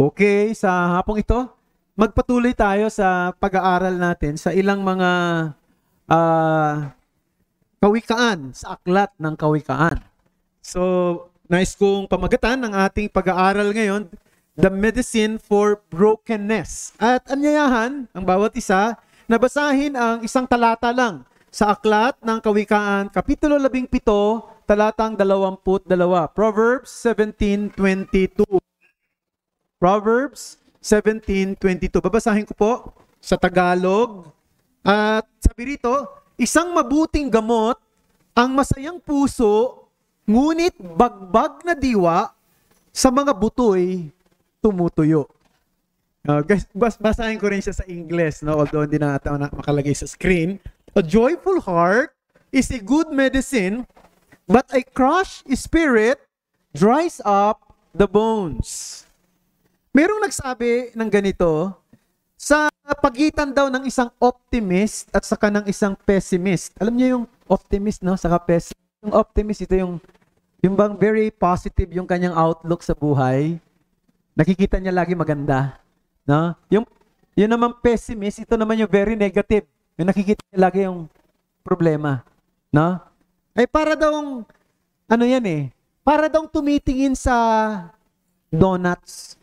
Okay, sa hapong ito, magpatuloy tayo sa pag-aaral natin sa ilang mga ah, kawikaan, sa aklat ng kawikaan. So, nais kong pamagatan ng ating pag-aaral ngayon, The Medicine for Brokenness. At anyayahan ang bawat isa na basahin ang isang talata lang sa aklat ng kawikaan, Kapitulo 17, talatang 22. Proverbs 17:22. Proverbs 17:22. Babasahin ko po sa Tagalog. At sabi rito, isang mabuting gamot ang masayang puso, ngunit bagbag na diwa sa mga butoy tumutuyo. Guys, basahin ko rin siya sa English, no? Although hindi na ata makalagay sa screen. A joyful heart is a good medicine, but a crushed spirit dries up the bones. Merong nagsabi ng ganito, sa pagitan daw ng isang optimist at saka ng isang pessimist. Alam niyo yung optimist, no? Saka pessimist. Yung optimist, ito yung bang very positive yung kanyang outlook sa buhay. Nakikita niya lagi maganda. No? Yung naman pessimist, ito naman yung very negative. Yung nakikita niya lagi yung problema. No? Ay para daw, ano yan eh, para daw tumitingin sa donuts.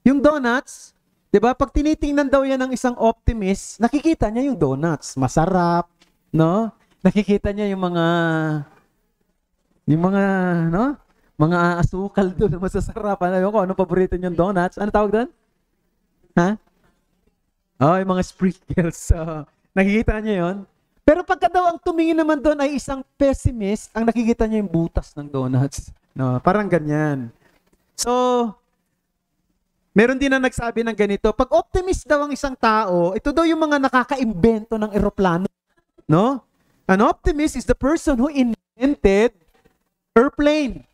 Yung donuts, di ba? Pag tinitingnan daw yan ng isang optimist, nakikita niya yung donuts. Masarap, no? Nakikita niya yung mga, no? Mga asukal doon na masasarap. Ano ko, anong paborito niyong donuts? Ano tawag doon? Ha? Oh, yung mga sprinkles. Nakikita niya yon. Pero pagka daw ang tumingin naman doon ay isang pessimist, ang nakikita niya yung butas ng donuts. No, parang ganyan. So, meron din na nagsabi ng ganito, pag optimist daw ang isang tao, ito daw yung mga nakaka-imbento ng eroplano. No? An optimist is the person who invented airplane.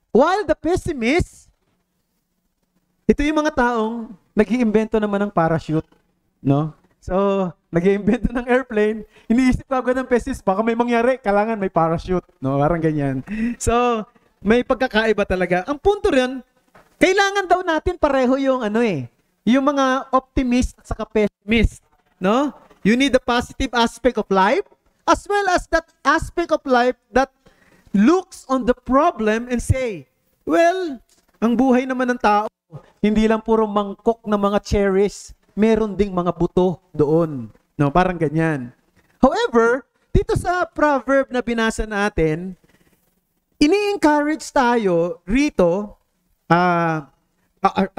While the pessimist, ito yung mga taong nag-iimbento naman ng parachute. No? So, nag-iimbento ng airplane, iniisip ko agad ng pessimist, baka may mangyari, kailangan may parachute. No? Parang ganyan. So, may pagkakaiba talaga. Ang punto rin, kailangan daw natin pareho yung yung mga optimist at saka pessimist, no? You need the positive aspect of life as well as that aspect of life that looks on the problem and say, well, ang buhay naman ng tao, hindi lang puro mangkok na mga cherries, meron ding mga buto doon, no? Parang ganyan. However, dito sa proverb na binasa natin, ini-encourage tayo rito.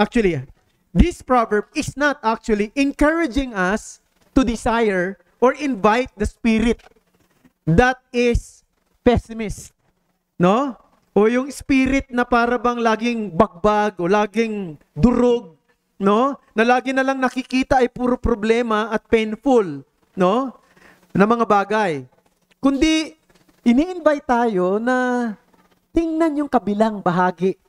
Actually, this proverb is not actually encouraging us to desire or invite the spirit that is pessimist. No? O yung spirit na para bang laging bagbag o laging durog, no? Na lagi na lang nakikita ay puro problema at painful, no? Na mga bagay. Kundi, ini-invite tayo na tingnan yung kabilang bahagi.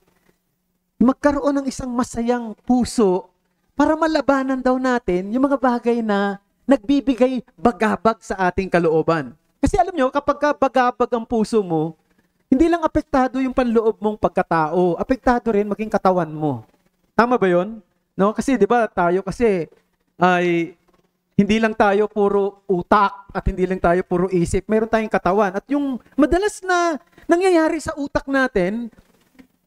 Magkaroon ng isang masayang puso para malabanan daw natin yung mga bagay na nagbibigay bagabag sa ating kalooban. Kasi alam nyo, kapag bagabag ang puso mo, hindi lang apektado yung panloob mong pagkatao, apektado rin maging katawan mo. Tama ba yun? No? Kasi di ba tayo kasi ay hindi lang tayo puro utak at hindi lang tayo puro isip. Meron tayong katawan. At yung madalas na nangyayari sa utak natin,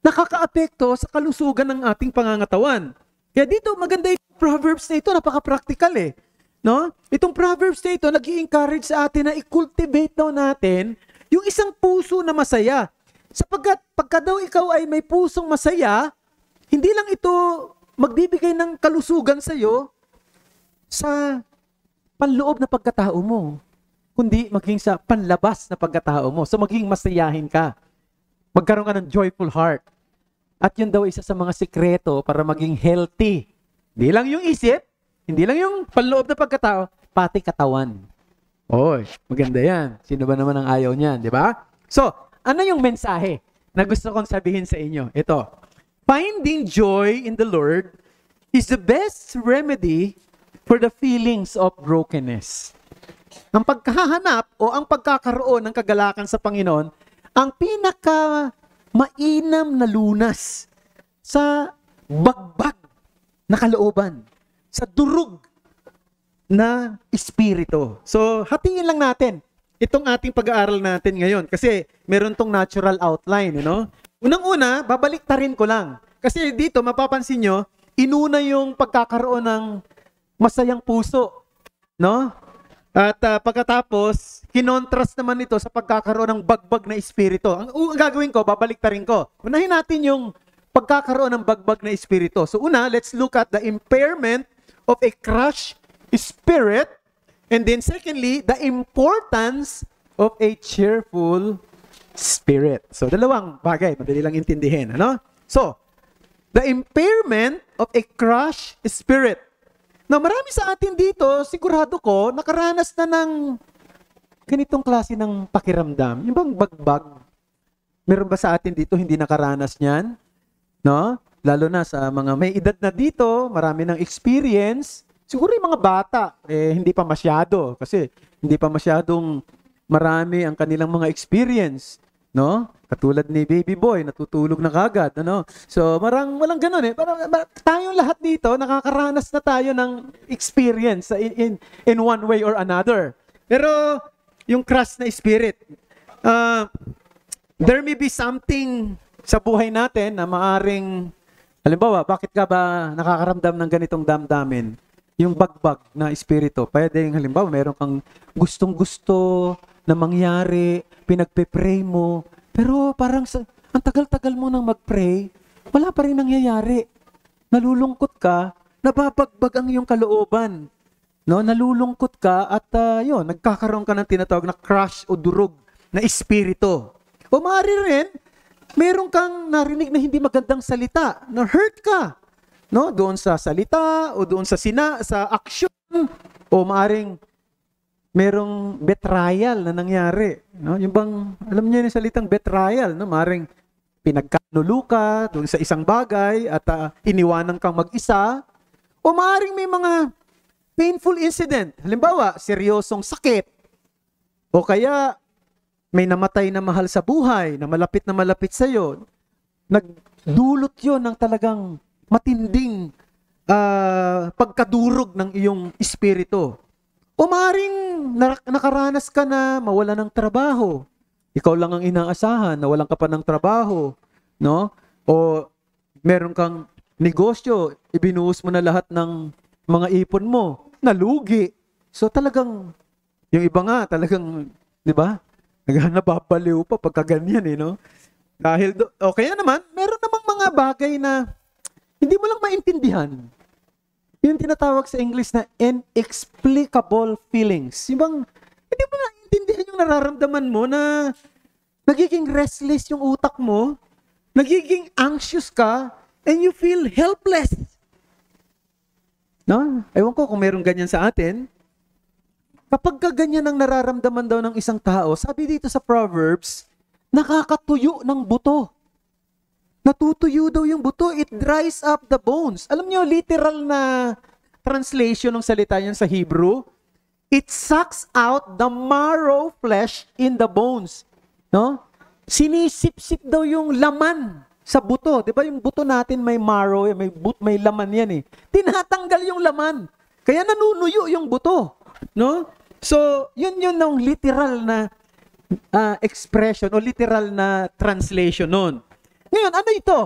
nakaka-apekto sa kalusugan ng ating pangangatawan. Kaya dito, maganda yung Proverbs na ito, napaka-practical eh. No? Itong Proverbs na ito, nag-i-encourage sa atin na i-cultivate daw natin yung isang puso na masaya. Sapagkat pagka daw ikaw ay may pusong masaya, hindi lang ito magbibigay ng kalusugan sa iyo sa panloob na pagkatao mo, kundi maging sa panlabas na pagkatao mo. So maging masayahin ka. Magkaroon ka ng joyful heart. At yun daw isa sa mga sikreto para maging healthy. Hindi lang yung isip, hindi lang yung panloob na pagkatao, pati katawan. Oy, maganda yan. Sino ba naman ang ayaw niyan, di ba? So, ano yung mensahe na gusto kong sabihin sa inyo? Ito, finding joy in the Lord is the best remedy for the feelings of brokenness. Ang pagkahanap o ang pagkakaroon ng kagalakan sa Panginoon, ang pinaka mainam na lunas sa bagbag na kalooban, sa durog na espiritu. So, hatingin lang natin itong ating pag-aaral natin ngayon kasi meron tong natural outline, you know? Unang-una, babaliktarin ko lang. Kasi dito, mapapansin nyo, inuna yung pagkakaroon ng masayang puso, no? At pagkatapos, kinontrast naman ito sa pagkakaroon ng bagbag na espiritu. Ang gagawin ko, babaliktarin ko. Unahin natin yung pagkakaroon ng bagbag na espiritu. So una, let's look at the impairment of a crushed spirit. And then secondly, the importance of a cheerful spirit. So dalawang bagay, madali lang intindihin. Ano? So, the impairment of a crushed spirit. Now, marami sa atin dito, sigurado ko, nakaranas na ng ganitong klase ng pakiramdam. Yung bang bagbag? Meron ba sa atin dito hindi nakaranas niyan? No? Lalo na sa mga may edad na dito, marami ng experience. Siguro yung mga bata, hindi pa masyado. Kasi hindi pa masyadong marami ang kanilang mga experience. No? Katulad ni baby boy, natutulog na kagad. Ano? So, walang ganun eh. Tayong lahat dito, nakakaranas na tayo ng experience in one way or another. Pero, yung crush na spirit, there may be something sa buhay natin na maaring, halimbawa, bakit ka ba nakakaramdam ng ganitong damdamin? Yung bagbag na espiritu. Pwedeng, halimbawa, meron kang gustong-gusto na mangyari, pinagpe-pray mo, pero parang ang tagal-tagal mo nang mag-pray, wala pa rin nangyayari. Nalulungkot ka, nababagbag ang iyong kalooban. No? Nalulungkot ka at nagkakaroon ka ng tinatawag na crush o durog na espiritu. O maaari rin, meron kang narinig na hindi magandang salita, na hurt ka. No? Doon sa salita o doon sa action o maaring merong betrayal na nangyari. No? Yung bang, alam niyo yung salitang betrayal, no? Maaring pinagkanulo ka doon sa isang bagay at iniwanan kang mag-isa. O maaring may mga painful incident. Halimbawa, seryosong sakit. O kaya may namatay na mahal sa buhay, na malapit sa'yo. Nagdulot yon ng talagang matinding pagkadurog ng iyong espiritu. O maaaring nakaranas ka na mawala ng trabaho. Ikaw lang ang inaasahan, nawalan ka pa ng trabaho. No? O meron kang negosyo, ibinuhos mo na lahat ng mga ipon mo, nalugi. So talagang, yung iba nga talagang, di ba? Nababaliw pa pagka ganyan no? Dahil, o kaya naman, meron namang mga bagay na hindi mo lang maintindihan. Yung tinatawag sa English na inexplicable feelings. Yung bang, hindi mo maintindihan yung nararamdaman mo na nagiging restless yung utak mo, nagiging anxious ka, and you feel helpless. No? Ewan ko kung meron ganyan sa atin. Kapag ganyan ang nararamdaman daw ng isang tao, sabi dito sa Proverbs, nakakatuyo ng buto. Natutuyo daw yung buto. It dries up the bones. Alam niyo, literal na translation ng salita yan sa Hebrew, it sucks out the marrow flesh in the bones. No? Sinisip-sip daw yung laman sa buto. Di ba yung buto natin may marrow, may laman yan eh. Tinatanggal yung laman. Kaya nanunuyo yung buto. No? So, yun ng literal na expression o literal na translation nun. Ngayon, ano ito?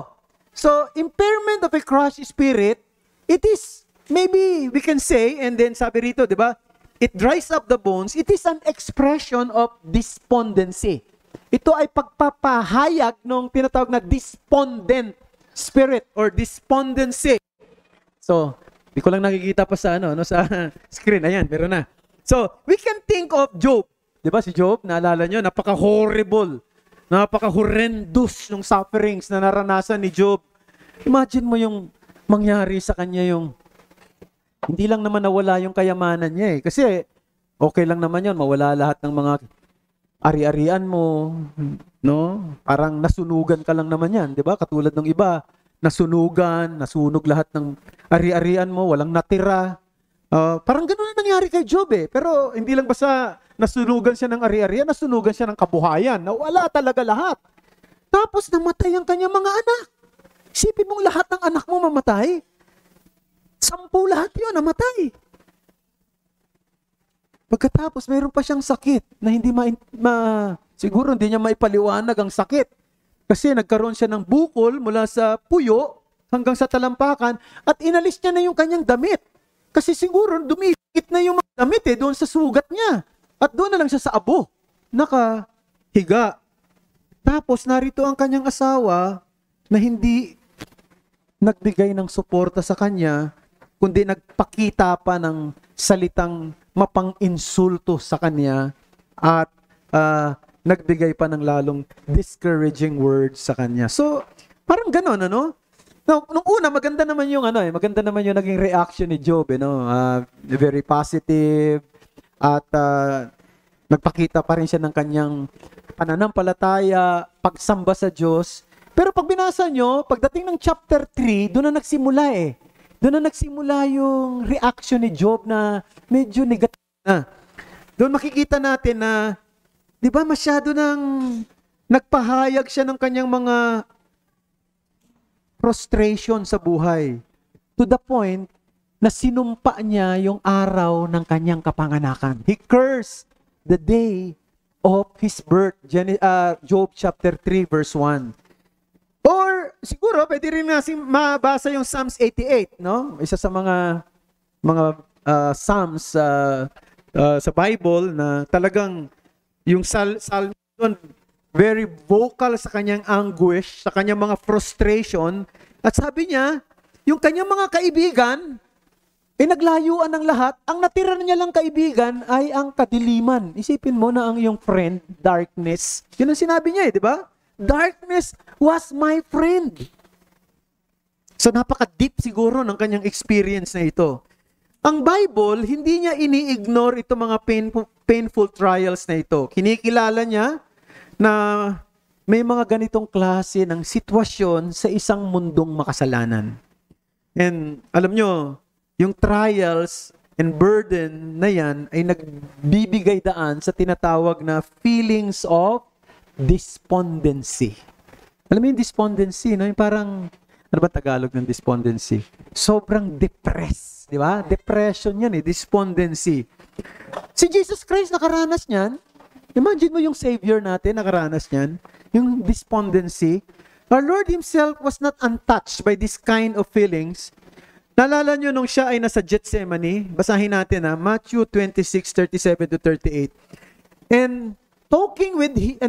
So, impairment of a crushed spirit, it is, maybe we can say, and then sabi rito, di ba? It dries up the bones. It is an expression of despondency. Ito ay pagpapahayag ng tinatawag na despondent spirit or despondency. So, di ko lang nakikita pa sa sa screen. Ayan, meron na. So, we can think of Job. Di ba si Job, naalala nyo, napaka-horrible. Napaka-horrendous ng sufferings na naranasan ni Job. Imagine mo yung mangyari sa kanya yung hindi lang naman nawala yung kayamanan niya eh. Kasi okay lang naman yun, mawala lahat ng mga ari-arian mo, no? Parang nasunugan ka lang naman yan, di ba? Katulad ng iba, nasunog lahat ng ari-arian mo, walang natira. Parang gano'n na nangyari kay Job eh. Pero hindi lang basta nasunugan siya ng ari-arian, nasunugan siya ng kabuhayan. Nawala talaga lahat. Tapos namatay ang kanyang mga anak. Isipin mong lahat ng anak mo mamatay. 10 lahat yun, namatay. Pagkatapos, mayroon pa siyang sakit na hindi siguro hindi niya maipaliwanag ang sakit. Kasi nagkaroon siya ng bukol mula sa puyo hanggang sa talampakan at inalis niya na yung kanyang damit. Kasi siguro dumikit na yung mga damit doon sa sugat niya. At doon na lang siya sa abo, nakahiga. Tapos narito ang kanyang asawa na hindi nagbigay ng suporta sa kanya, kundi nagpakita pa ng salitang mapang-insulto sa kanya at nagbigay pa ng lalong discouraging words sa kanya. So, parang gano'n, ano? Now, nung una, maganda naman yung naging reaction ni Job, very positive at nagpakita pa rin siya ng kanyang pananampalataya, pagsamba sa Diyos. Pero pag binasa nyo, pagdating ng chapter 3, doon na nagsimula Doon na nagsimula yung reaction ni Job na medyo negative na. Doon makikita natin na, di ba masyado nang nagpahayag siya ng kanyang mga frustration sa buhay. To the point na sinumpa niya yung araw ng kanyang kapanganakan. He cursed the day of his birth. Job chapter 3 verse 1. Or siguro pwede rin natin mabasa yung Psalms 88, no? Isa sa mga Psalms sa Bible na talagang yung Psalm doon very vocal sa kanyang anguish, sa kanyang mga frustration. At sabi niya, yung kanyang mga kaibigan naglayuan ng lahat. Ang natira niya lang kaibigan ay ang kadiliman. Isipin mo na ang iyong friend, darkness. Yun ang sinabi niya di ba? Darkness was my friend. So napaka-deep siguro ng kanyang experience na ito. Ang Bible, hindi niya ini-ignore itong mga painful trials na ito. Kinikilala niya na may mga ganitong klase ng sitwasyon sa isang mundong makasalanan. And alam nyo, yung trials and burden na yan ay nagbibigay daan sa tinatawag na feelings of despondency. Alam mo yung despondency, no? Yung parang, ano ba Tagalog ng despondency? Sobrang depressed, di ba? Depression yan despondency. Si Jesus Christ nakaranas niyan. Imagine mo yung Savior natin, nakaranas niyan. Yung despondency. Our Lord Himself was not untouched by this kind of feelings. Naalala nyo nung siya ay nasa Gethsemane, basahin natin Matthew 26:37-38. And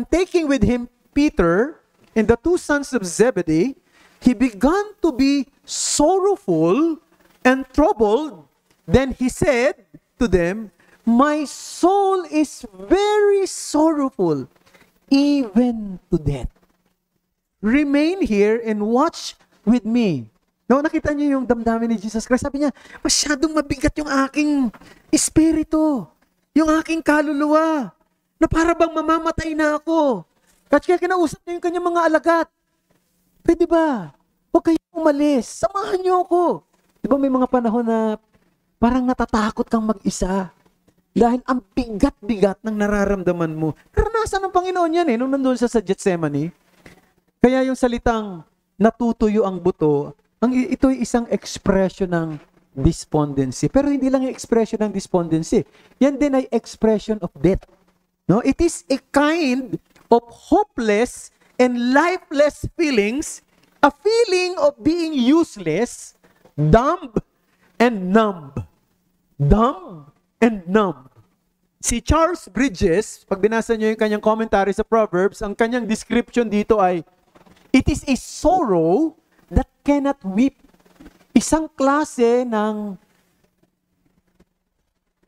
taking with him Peter and the 2 sons of Zebedee, he began to be sorrowful and troubled. Then he said to them, "My soul is very sorrowful, even to death. Remain here and watch with me." No, nakita niyo yung damdamin ni Jesus Christ. Sabi niya, masyadong mabigat yung aking espiritu, yung aking kaluluwa, na para bang mamamatay na ako. Kaya kinausap niya yung kanyang mga alagad. Pwede ba? Huwag kayong umalis. Samahan niyo ako. Di ba may mga panahon na parang natatakot kang mag-isa? Dahil ang bigat-bigat ng nararamdaman mo. Naranasan ng Panginoon yan nung nandun siya sa Gethsemane. Kaya yung salitang natutuyo ang buto, ito ay isang expression ng despondency. Pero hindi lang yung expression ng despondency. Yan din ay expression of death. No, it is a kind of hopeless and lifeless feelings, a feeling of being useless, dumb and numb. Dumb and numb. Si Charles Bridges, pag binasa niyo yung kanyang commentary sa Proverbs, ang kanyang description dito ay, it is a sorrow that cannot weep. Isang klase ng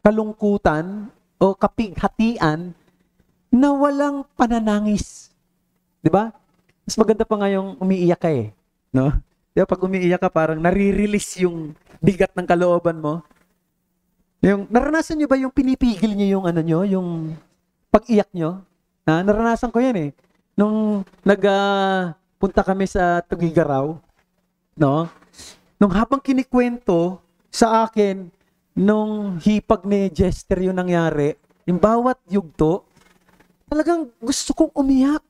kalungkutan o kapighatian na walang pananangis. Di ba? Mas maganda pa nga yung umiiyak ka no? Di ba? Pag umiiyak ka, parang nare-release yung bigat ng kalooban mo. Yung, naranasan nyo ba yung pinipigil nyo yung yung pag-iyak nyo? Naranasan ko yan Nung punta kami sa Tugigaraw, no? Nung habang kinikwento sa akin, nung hipag ni Jester yung nangyari, yung bawat yugto, talagang gusto kong umiyak,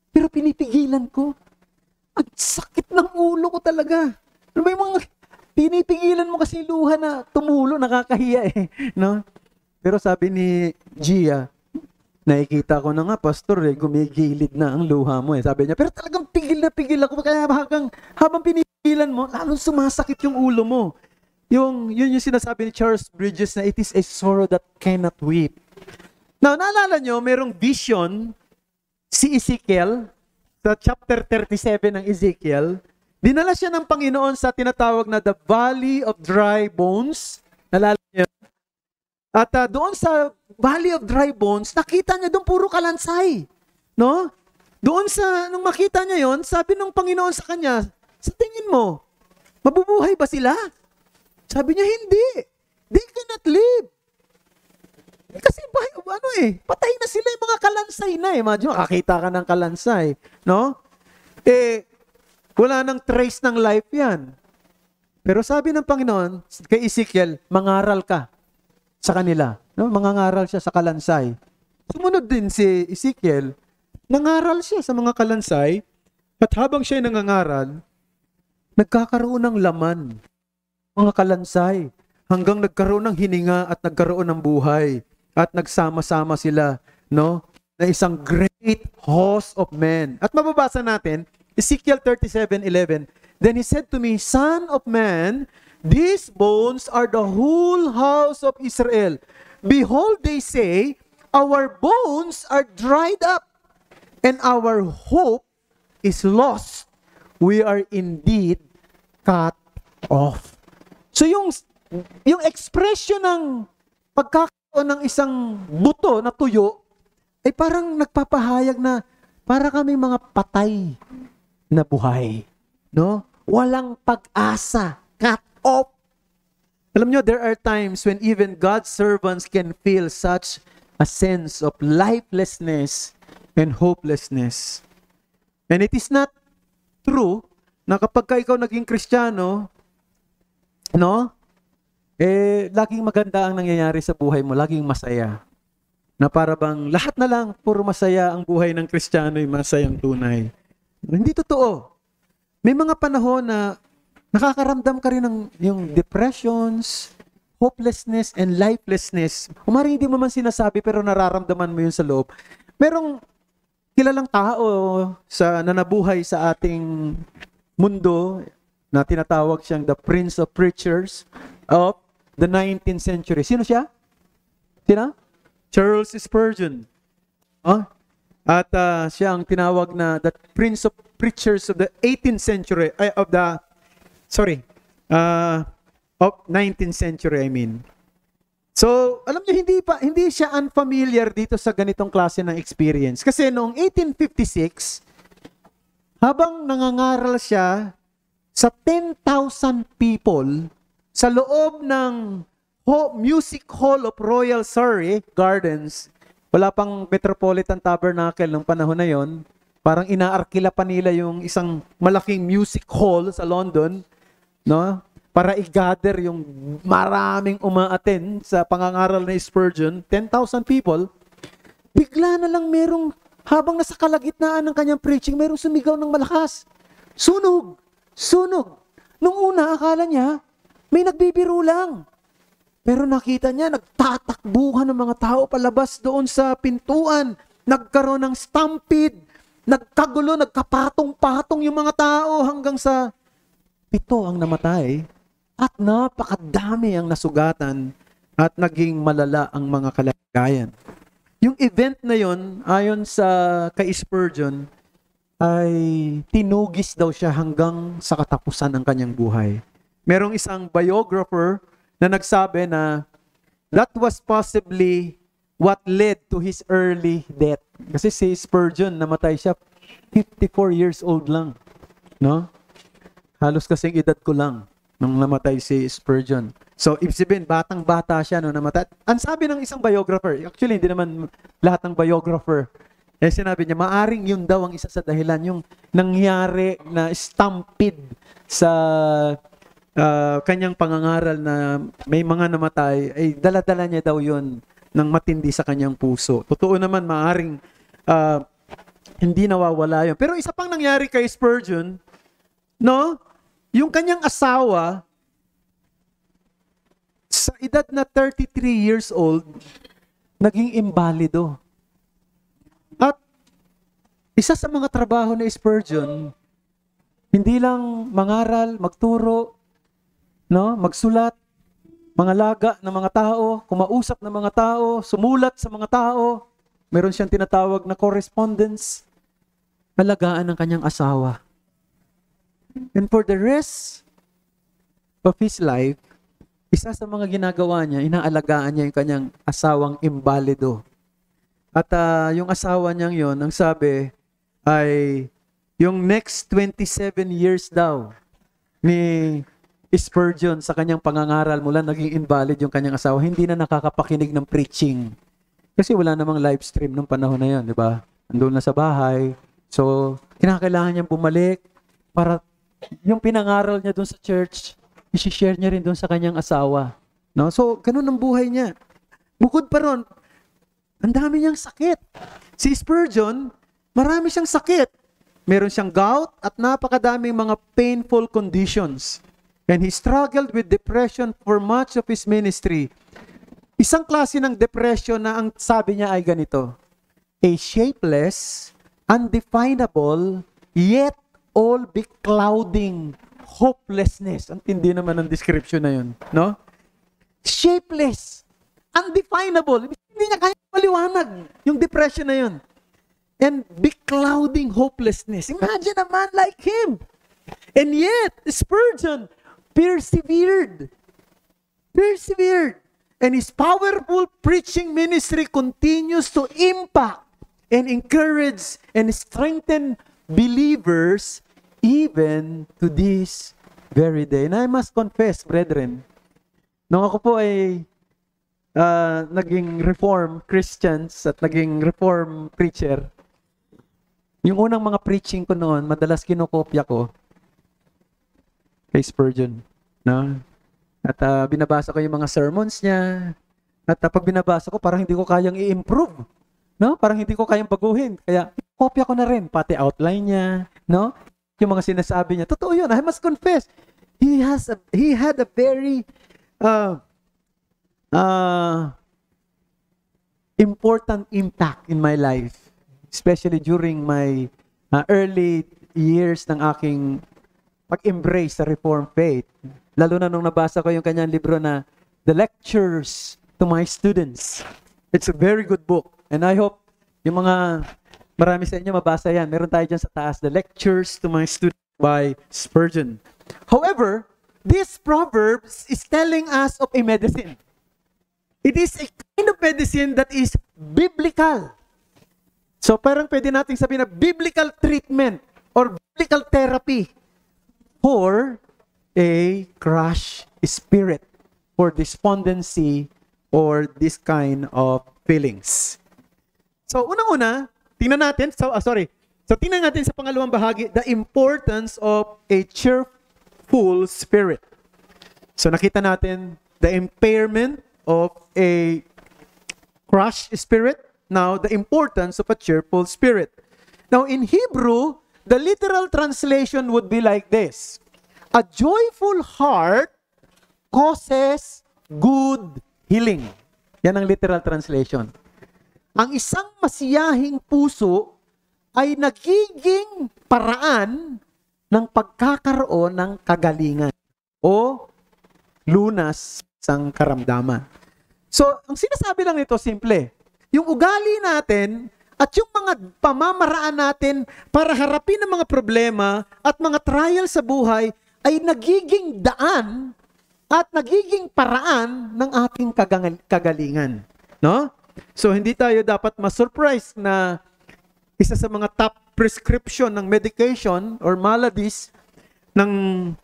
pero pinipigilan ko. Ang sakit ng ulo ko talaga. Ano ba yung mga pinipigilan mo kasi luha na tumulo, nakakahiya eh. No? Pero sabi ni Gia, nakikita ko na nga, pastor, gumigilid na ang luha mo eh. Sabi niya, pero talagang pigil na pigil ako. Kaya habang pinipigilan mo, lalong sumasakit yung ulo mo. Yun yung sinasabi ni Charles Bridges na it is a sorrow that cannot weep. Now, naalala nyo, merong vision si Ezekiel, sa chapter 37 ng Ezekiel, dinala siya ng Panginoon sa tinatawag na the Valley of Dry Bones. Naalala niyo? At doon sa Valley of Dry Bones, nakita niya doon puro kalansay. No? Doon nung makita niya yon, sabi ng Panginoon sa kanya, sa tingin mo, mabubuhay ba sila? Sabi niya, hindi. They cannot live. Kasi patay na sila yung mga kalansay na eh. Imagine, makakita ka ng kalansay. No? Wala nang trace ng life yan. Pero sabi ng Panginoon, kay Ezekiel, mangaral ka sa kanila. No? Mangangaral siya sa kalansay. Sumunod din si Ezekiel, nangaral siya sa mga kalansay, at habang siya nangangaral, nagkakaroon ng laman, mga kalansay, hanggang nagkaroon ng hininga at nagkaroon ng buhay. At nagsama-sama sila, no? Na isang great host of men. At mababasa natin, Ezekiel 37:11, then he said to me, Son of man, these bones are the whole house of Israel. Behold, they say, our bones are dried up, and our hope is lost. We are indeed cut off. So yung expression ng pagkakaroon ng isang buto na tuyo, ay parang nagpapahayag na para kami mga patay na buhay. No? Walang pag-asa. Cut off. Alam nyo, there are times when even God's servants can feel such a sense of lifelessness and hopelessness. And it is not true na kapag ikaw naging Kristiyano, no? Laging maganda ang nangyayari sa buhay mo, laging masaya. Na para bang lahat na lang puro masaya ang buhay ng Kristiyano, ay masayang tunay. Hindi totoo. May mga panahon na nakakaramdam ka rin ng yung depressions, hopelessness, and lifelessness. Umari hindi mo man sinasabi pero nararamdaman mo yun sa loob. Merong kilalang tao na nabuhay sa ating mundo na tinatawag siyang the Prince of Preachers of the 19th century. Sino siya? Sino? Charles Spurgeon. At siya ang tinawag na the Prince of Preachers of the 18th century, of 19th century, I mean. So, alam niyo, hindi siya unfamiliar dito sa ganitong klase ng experience. Kasi noong 1856, habang nangangaral siya sa 10,000 people sa loob ng Music Hall of Royal Surrey Gardens, wala pang Metropolitan Tabernacle ng panahon na yon. Parang inaarkila pa nila yung isang malaking music hall sa London, no? Para i-gather yung maraming umaattend sa pangangaral na Spurgeon, 10,000 people. Bigla na lang habang nasa kalagitnaan ng kanyang preaching, merong sumigaw ng malakas. Sunog! Sunog! Nung una, akala niya, may nagbibiro lang. Pero nakita niya, nagtatakbuhan ng mga tao palabas doon sa pintuan. Nagkaroon ng stampede. Nagkagulo, nagkapatong-patong yung mga tao hanggang sa 7 ang namatay. At napakadami ang nasugatan at naging malala ang mga kalagayan. Yung event na yon, ayon sa kay Spurgeon, ay tinugis daw siya hanggang sa katapusan ng kanyang buhay. Merong isang biographer na nagsabi na that was possibly what led to his early death. Kasi si Spurgeon, namatay siya 54 years old lang. No? Halos kasing edad ko lang nung namatay si Spurgeon. So, ibig sabihin, batang-bata siya nung namatay. Ang sabi ng isang biographer, actually, hindi naman lahat ng biographer, sinabi niya, maaring yun daw ang isa sa dahilan, yung nangyari na stampede sa kanyang pangangaral na may mga namatay, ay dala-dala niya daw yun ng matindi sa kanyang puso. Totoo naman, maaring hindi nawawala yun. Pero isa pang nangyari kay Spurgeon, no? Yung kanyang asawa, sa edad na 33 years old, naging imbalido. At isa sa mga trabaho ni Spurgeon, hindi lang mangaral, magturo, no, magsulat, mangalaga ng mga tao, kumausap ng mga tao, sumulat sa mga tao. Meron siyang tinatawag na correspondence. Alagaan ng kanyang asawa. And for the rest of his life, isa sa mga ginagawa niya, inaalagaan niya yung kanyang asawang imbalido. At yung asawa niyang yon, ang sabi ay yung next 27 years daw ni Spurgeon sa kanyang pangangaral mula naging invalid yung kanyang asawa, hindi na nakakapakinig ng preaching. Kasi wala namang live stream nung panahon na yun, di ba? Andun na sa bahay. So, kinakailangan niyang bumalik para yung pinangaral niya dun sa church, i-share niya rin dun sa kanyang asawa. No? So, ganun ang buhay niya. Bukod pa ron, ang dami niyang sakit. Si Spurgeon, marami siyang sakit. Meron siyang gout at napakadaming mga painful conditions. And he struggled with depression for much of his ministry. Isang klase ng depression na ang sabi niya ay ganito: a shapeless, undefinable, yet all beclouding hopelessness. Ang tindi naman ng description na yun, no? Shapeless, undefinable. Hindi niya kaya maliwanag yung depression na yun. And beclouding hopelessness. Imagine a man like him. And yet, Spurgeon persevered. And his powerful preaching ministry continues to impact and encourage and strengthen believers even to this very day. And I must confess, brethren, nung ako po ay naging Reformed Christians at naging Reformed preacher, yung unang mga preaching ko noon, madalas kinokopya ko kay Spurgeon. No? At binabasa ko yung mga sermons niya. At pag binabasa ko, parang hindi ko kayang i-improve. No? Parang hindi ko kayang baguhin. Kaya, kopya ko na rin. Pati outline niya. No? Yung mga sinasabi niya. Totoo yun. I must confess. He had a very important impact in my life. Especially during my early years ng aking pag-embrace sa Reformed faith. Lalo na nung nabasa ko yung kanyang libro na The Lectures to My Students. It's a very good book. And I hope yung mga marami sa inyo mabasa yan. Meron tayo dyan sa taas, The Lectures to My Students by Spurgeon. However, this Proverbs is telling us of a medicine. It is a kind of medicine that is biblical. So parang pwede natin sabihin na biblical treatment or biblical therapy for a crushed spirit, for despondency, or this kind of feelings. So, unang-una, tingnan natin, tingnan natin sa pangalawang bahagi, the importance of a cheerful spirit. So, nakita natin the impairment of a crushed spirit. Now, the importance of a cheerful spirit. Now, in Hebrew, the literal translation would be like this: a joyful heart causes good healing. Yan ang literal translation. Ang isang masiyahing puso ay nagiging paraan ng pagkakaroon ng kagalingan o lunas ng karamdaman. So, ang sinasabi lang nito, simple. Yung ugali natin at yung mga pamamaraan natin para harapin ang mga problema at mga trial sa buhay ay nagiging daan at nagiging paraan ng ating kagalingan. No? So, hindi tayo dapat ma-surprise na isa sa mga top prescription ng medication or maladies ng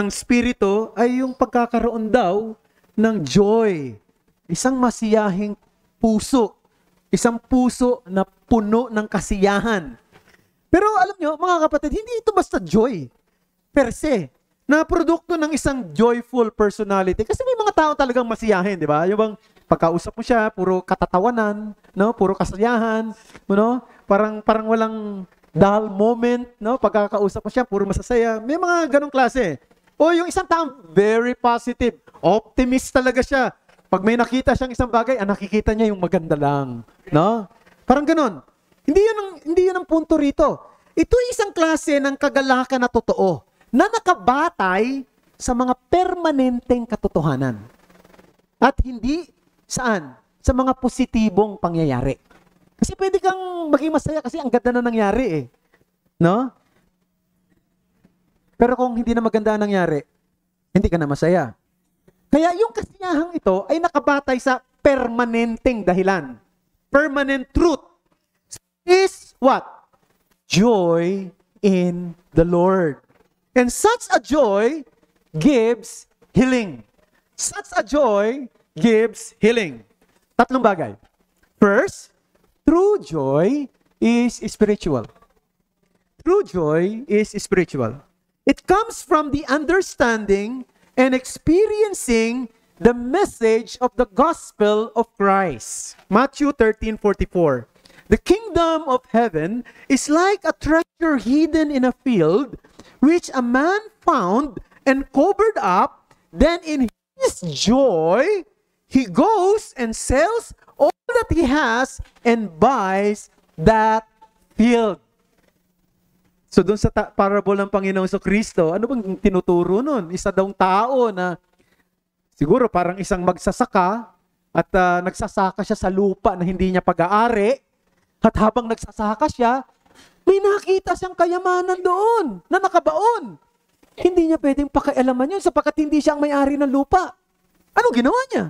spirito ay yung pagkakaroon daw ng joy. Isang masiyahing puso. Isang puso na puno ng kasiyahan. Pero alam nyo, mga kapatid, hindi ito basta joy per se, na produkto ng isang joyful personality. Kasi may mga tao talagang masiyahin, di ba? Yung bang pagkausap mo siya, puro katatawanan, no? Puro kasayahan, no? Parang walang dull moment, no? Pagkakausap mo siya, puro masasaya. May mga ganong klase. O yung isang taong very positive, optimist talaga siya. Pag may nakita siyang isang bagay, nakikita niya yung maganda lang, no? Parang ganon. Hindi yun ang punto rito. Ito isang klase ng kagalakan na totoo na nakabatay sa mga permanenteng katotohanan. At hindi saan? Sa mga positibong pangyayari. Kasi pwede kang maging masaya kasi ang ganda na nangyari eh. No? Pero kung hindi na maganda ang nangyari, hindi ka na masaya. Kaya yung kasiyahang ito ay nakabatay sa permanenteng dahilan. Permanent truth is what? Joy in the Lord. And such a joy gives healing. Such a joy gives healing. Tatlong bagay. First, true joy is spiritual. True joy is spiritual. It comes from the understanding and experiencing the message of the gospel of Christ. Matthew 13:44. The kingdom of heaven is like a treasure hidden in a field, which a man found and covered up. Then in his joy, he goes and sells all that he has and buys that field. So doon sa parable ng Panginoong Kristo, ano bang tinuturo nun? Isa daw tao na siguro parang isang magsasaka at nagsasaka siya sa lupa na hindi niya pag-aari. At habang nagsasaka siya, may nakita siyang kayamanan doon na nakabaon. Hindi niya pwedeng pakialaman yun sapagkat hindi siya ang may-ari ng lupa. Ano ginawa niya?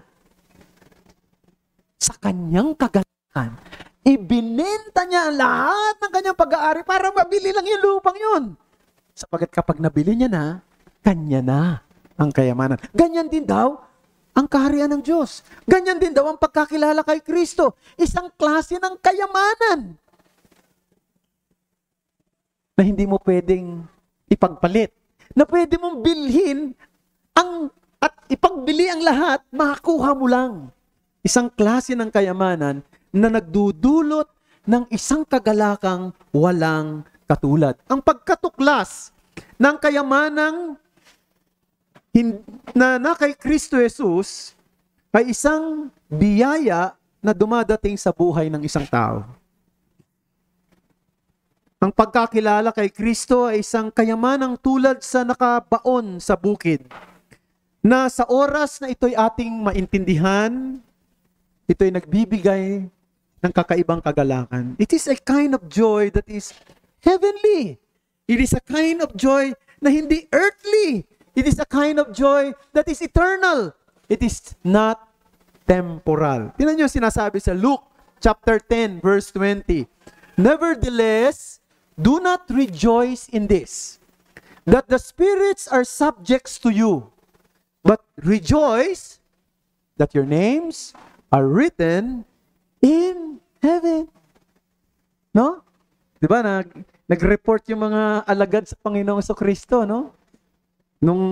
Sa kanyang kagalakan, ibinenta niya ang lahat ng kanyang pag-aari para mabili lang yung lupang yun. Sapagkat kapag nabili niya na, kanya na ang kayamanan. Ganyan din daw ang kaharian ng Diyos. Ganyan din daw ang pagkakilala kay Kristo. Isang klase ng kayamanan na hindi mo pwedeng ipagpalit. Na pwede mong bilhin at ipagbili ang lahat, makakuha mo lang. Isang klase ng kayamanan na nagdudulot ng isang kagalakang walang katulad. Ang pagkatuklas ng kayamanang na kay Kristo Jesus ay isang biyaya na dumadating sa buhay ng isang tao. Ang pagkakilala kay Kristo ay isang kayamanang tulad sa nakabaon sa bukid, na sa oras na ito'y ating maintindihan, ito'y nagbibigay ng kakaibang kagalakan. It is a kind of joy that is heavenly. It is a kind of joy na hindi earthly. It is a kind of joy that is eternal. It is not temporal. Tingnan niyo sinasabi sa Luke chapter 10 verse 20. Nevertheless, do not rejoice in this, that the spirits are subjects to you, but rejoice that your names are written in heaven. No? Di ba nag-report yung mga alagad sa Panginoong Kristo, no? Nung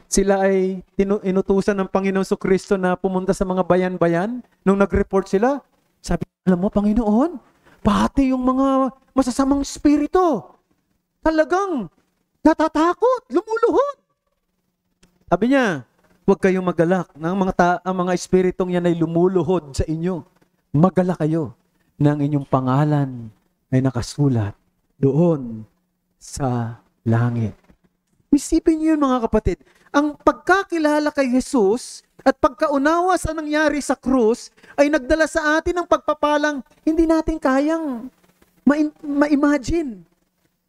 sila ay inutusan ng Panginoong Kristo na pumunta sa mga bayan-bayan, nung nag-report sila, sabi, alam mo, Panginoon, pati yung mga masasamang spirito, talagang natatakot, lumuluhod. Sabi niya, huwag kayong magalak. Ang mga espiritong yan ay lumuluhod sa inyo. Magalak kayo na ang inyong pangalan ay nakasulat doon sa langit. Isipin niyo yun, mga kapatid. Ang pagkakilala kay Jesus at pagkaunawa sa nangyari sa krus ay nagdala sa atin ng pagpapalang hindi natin kayang ma-imagine.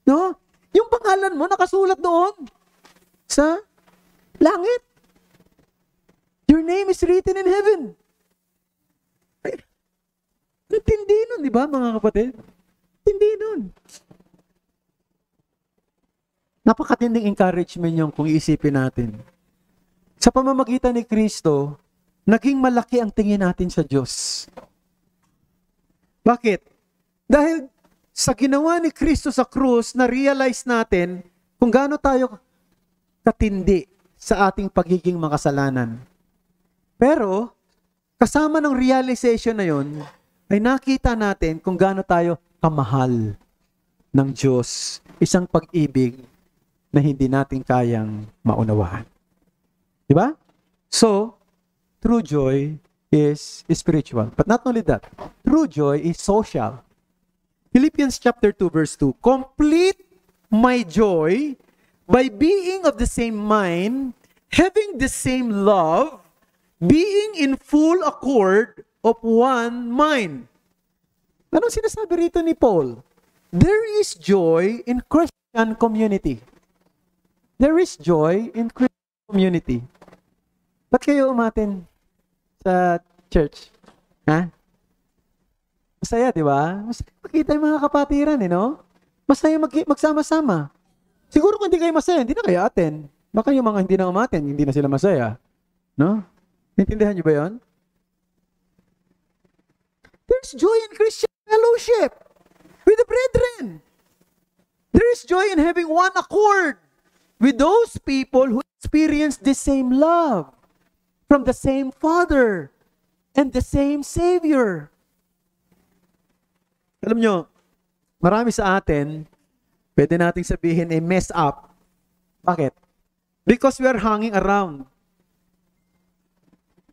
No? Yung pangalan mo nakasulat doon sa langit. Your name is written in heaven. Tindi nun, di ba, mga kapatid? Tindi nun. Napakatinding encouragement yung kung iisipin natin. Sa pamamagitan ni Kristo, naging malaki ang tingin natin sa Diyos. Bakit? Dahil sa ginawa ni Kristo sa krus, na-realize natin kung gaano tayo katindi sa ating pagiging makasalanan. Pero, kasama ng realization na yon, ay nakita natin kung gaano tayo kamahal ng Diyos, isang pag-ibig na hindi natin kayang maunawaan. Di ba? So, true joy is spiritual. But not only that, true joy is social. Philippians chapter 2 verse 2, complete my joy by being of the same mind, having the same love, being in full accord of one mind. Anong sinasabi rito ni Paul? There is joy in Christian community. There is joy in Christian community. Ba't kayo umatin sa church? Ha? Masaya, di ba? Masaya makita yung mga kapatiran, no? Masaya magsama-sama. Siguro kung hindi kayo masaya, hindi na kayo attend. Baka yung mga hindi na umaten, hindi na sila masaya. No? Naintindihan niyo ba yun? There's joy in Christian fellowship with the brethren. There is joy in having one accord with those people who experience the same love from the same Father and the same Savior. Alam nyo, marami sa atin, pwede nating sabihin ay mess up. Bakit? Because we are hanging around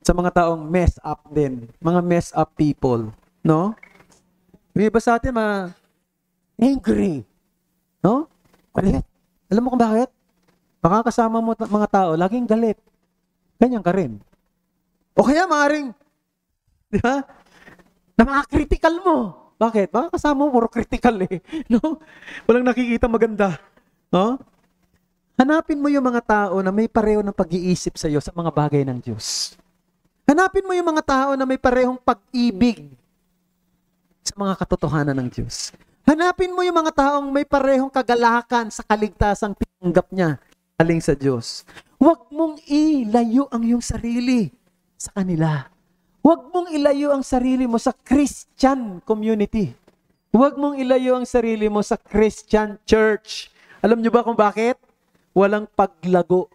sa mga taong mess up din. Mga mess up people. No? May iba sa atin angry. No? Galit. Alam mo kung bakit? Makakasama mo mga tao, laging galit. Ganyan ka rin. O kaya maaring, di ba? Na mga critical mo. Bakit? Baka kasama mo, puro critical eh. No? Walang nakikita maganda. No? Hanapin mo yung mga tao na may pareho ng pag-iisip sa iyo sa mga bagay ng Diyos. Hanapin mo yung mga tao na may parehong pag-ibig sa mga katotohanan ng Diyos. Hanapin mo yung mga taong may parehong kagalakan sa kaligtasang tinanggap niya aling sa Diyos. Huwag mong ilayo ang iyong sarili sa kanila. Huwag mong ilayo ang sarili mo sa Christian community. Huwag mong ilayo ang sarili mo sa Christian church. Alam niyo ba kung bakit? Walang paglago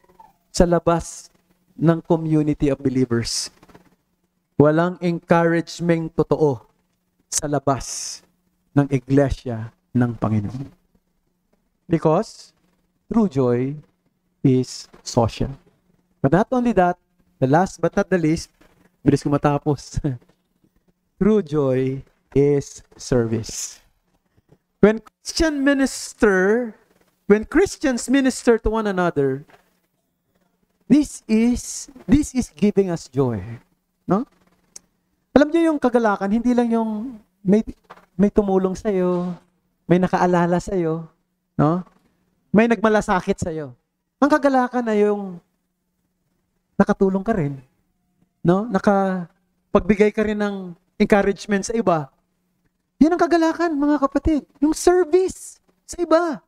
sa labas ng community of believers. Walang encouragement totoo sa labas ng iglesia ng Panginoon. Because true joy is social. But not only that, the last but not the least, bilis ko matapos. True joy is service. When Christians minister to one another, this is giving us joy. No? Alam niyo yung kagalakan, hindi lang yung may tumulong sa iyo, may nakaalala sa iyo, no? May nagmalasakit sa iyo. Ang kagalakan na yung nakatulong ka rin. No? Nakapagbigay ka rin ng encouragement sa iba. Yan ang kagalakan, mga kapatid. Yung service sa iba.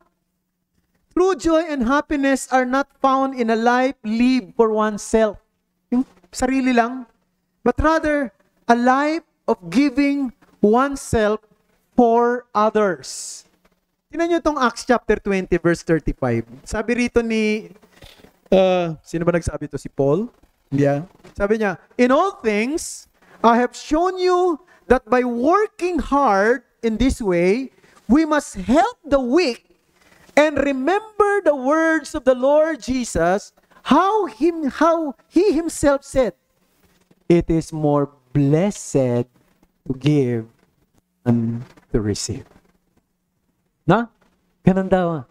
True joy and happiness are not found in a life lived for oneself. Yung sarili lang. But rather, a life of giving oneself for others. Tingnan nyo itong Acts chapter 20 verse 35. Sabi rito ni, sino ba nagsabi ito? Si Paul? Yeah. Sabi niya, in all things, I have shown you that by working hard in this way, we must help the weak and remember the words of the Lord Jesus, how he himself said, it is more blessed to give than to receive. Na? Ganun daw.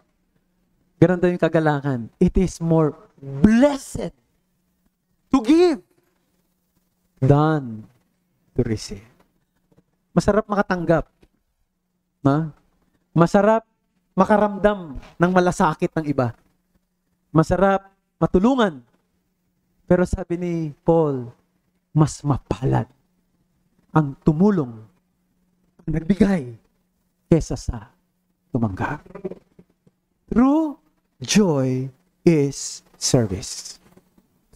Ganun daw yung kagalakan. It is more blessed to give than to receive. Masarap makatanggap. Na? Masarap makaramdam ng malasakit ng iba. Masarap matulungan. Pero sabi ni Paul, mas mapalad ang tumulong, ang nagbigay, kesa sa tumanggap. True joy is service.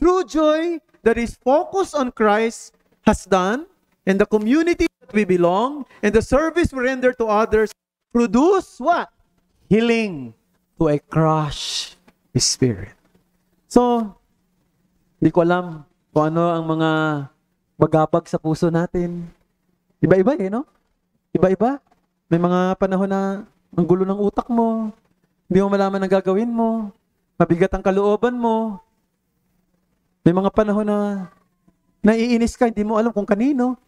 True joy that is focused on Christ has done, and the community that we belong, and the service we render to others, produce what? Healing to a crushed spirit. So, hindi ko alam kung ano ang mga bagabag sa puso natin. Iba-iba no? Iba-iba. May mga panahon na Ang gulo ng utak mo. Hindi mo malaman ang gagawin mo. Mabigat ang kalooban mo. May mga panahon na naiinis ka, hindi mo alam kung kanino.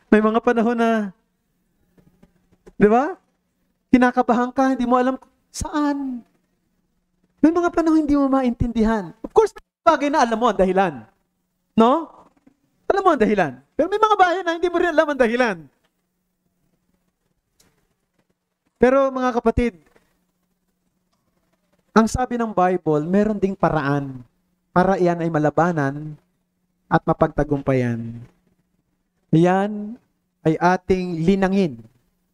May mga panahon na, di ba? Kinakabahan ka, hindi mo alam saan. May mga panahon hindi mo maintindihan. Of course, bagay na alam mo ang dahilan. No? Alam mo ang dahilan. Pero may mga bagay na hindi mo rin alam ang dahilan. Pero mga kapatid, ang sabi ng Bible, meron ding paraan para iyan ay malabanan at mapagtagumpayan. Yan ay ating linangin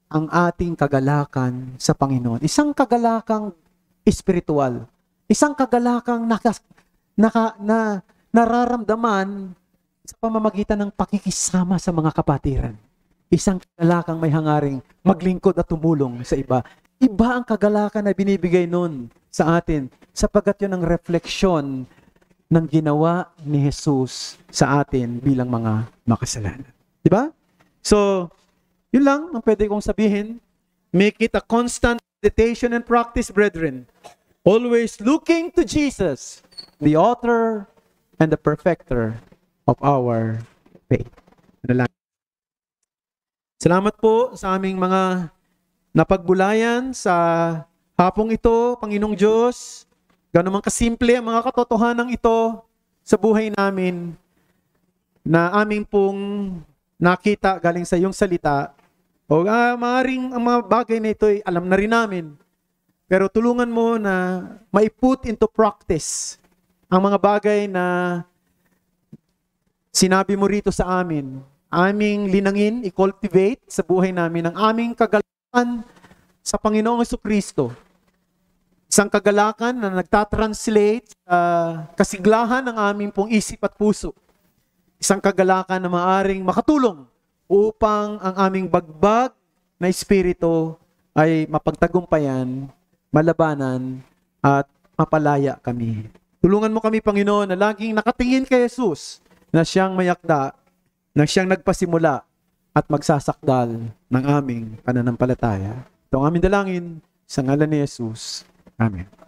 ang ating kagalakan sa Panginoon. Isang kagalakang espiritual. Isang kagalakang nararamdaman sa pamamagitan ng pakikisama sa mga kapatiran. Isang kagalakang may hangaring maglingkod at tumulong sa iba. Iba ang kagalakan na binibigay nun sa atin sapagkat yun ang refleksyon ng ginawa ni Jesus sa atin bilang mga makasalanan. Diba? So, yun lang ang pwede kong sabihin. Make it a constant meditation and practice, brethren. Always looking to Jesus, the author and the perfecter of our faith. Salamat po sa aming mga napagbulayan sa hapong ito, Panginoong Diyos. Gano'n man kasimple ang mga katotohanan ito sa buhay namin na aming pong nakita galing sa iyong salita. O maaaring ang mga bagay na ito ay alam na rin namin. Pero tulungan mo na maiput into practice ang mga bagay na sinabi mo rito sa amin. Aming linangin, i-cultivate sa buhay namin ang aming kagalakan sa Panginoong Jesucristo. Isang kagalakan na nagtatranslate sa kasiglahan ng aming pong isip at puso. Isang kagalakan na maaring makatulong upang ang aming bagbag na espiritu ay mapagtagumpayan, malabanan, at mapalaya kami. Tulungan mo kami, Panginoon, na laging nakatingin kay Jesus na siyang mayakda, na siyang nagpasimula at magsasakdal ng aming pananampalataya. Ito ang aming dalangin sa ngalan ni Jesus. Amen.